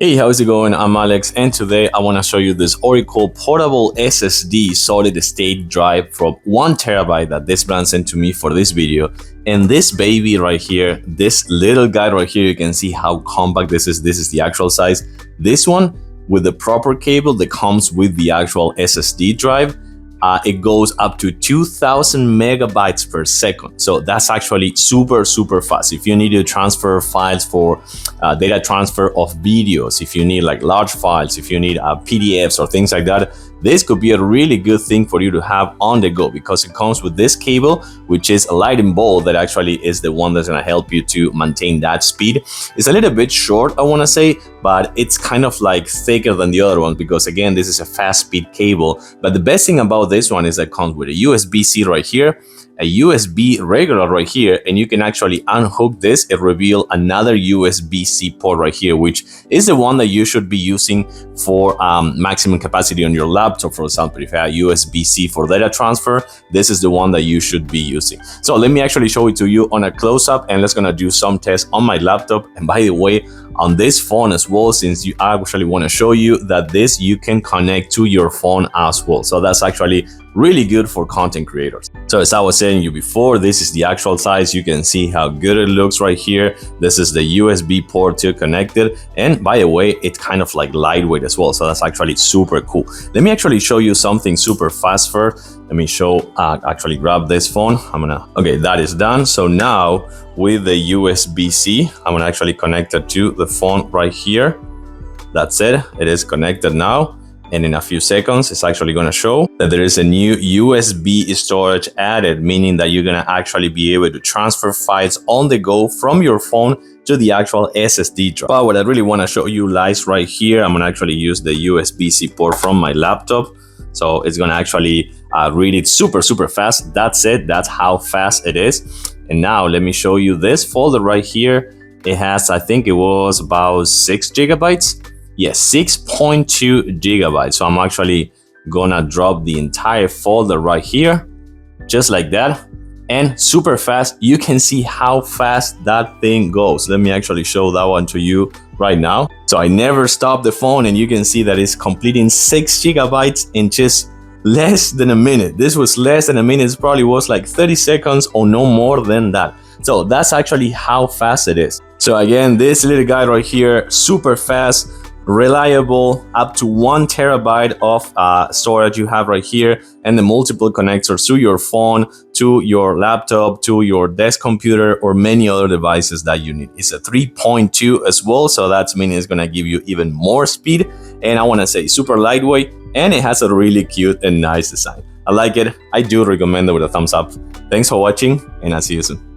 Hey, how's it going? I'm Alex, and today I want to show you this ORICO Portable SSD solid state drive from 1 terabyte that this brand sent to me for this video. And this baby right here, this little guy right here, you can see how compact this is. This is the actual size. This one with the proper cable that comes with the actual SSD drive, it goes up to 2000 megabytes per second. So that's actually super fast. If you need to transfer files for data transfer of videos, if you need like large files, if you need PDFs or things like that, this could be a really good thing for you to have on the go, because it comes with this cable, which is a lightning bolt that actually is the one that's going to help you to maintain that speed. It's a little bit short, I want to say, but it's kind of like thicker than the other ones, because again, this is a fast speed cable. But the best thing about this one is that it comes with a USB-C right here, a USB regular right here, and you can actually unhook this and reveal another USB-C port right here, which is the one that you should be using for maximum capacity on your laptop. For example, if you have USB-C for data transfer, this is the one that you should be using. So let me actually show it to you on a close-up, and let's gonna do some tests on my laptop. And by the way, on this phone as well, since you actually want to show you that this you can connect to your phone as well. So that's actually really good for content creators. So as I was saying you before, this is the actual size. You can see how good it looks right here. This is the USB port to connect it. And by the way, it's kind of like lightweight as well. So that's actually super cool. Let me actually show you something super fast first. Let me show, actually grab this phone. Okay, that is done. So now with the USB-C, I'm gonna actually connect it to the phone right here. That's it, it is connected now. And in a few seconds, it's actually gonna show that there is a new USB storage added, meaning that you're gonna actually be able to transfer files on the go from your phone to the actual SSD drive. But what I really wanna show you lies right here. I'm gonna actually use the USB-C port from my laptop. So it's gonna actually read it super fast. That's it, that's how fast it is. And now let me show you this folder right here. It has, I think it was about 6 gigabytes. Yes, 6.2 gigabytes. So I'm actually gonna drop the entire folder right here, just like that. And super fast, you can see how fast that thing goes. Let me actually show that one to you right now. So I never stopped the phone, and you can see that it's completing 6 gigabytes in just less than a minute. This was less than a minute. It probably was like 30 seconds or no more than that. So that's actually how fast it is. So again, this little guy right here, super fast, reliable, up to 1 terabyte of storage you have right here, and the multiple connectors to your phone, to your laptop, to your desk computer, or many other devices that you need. It's a 3.2 as well, so that's meaning it's gonna give you even more speed. And I want to say super lightweight, and it has a really cute and nice design. I like it. I do recommend it with a thumbs up. Thanks for watching, and I'll see you soon.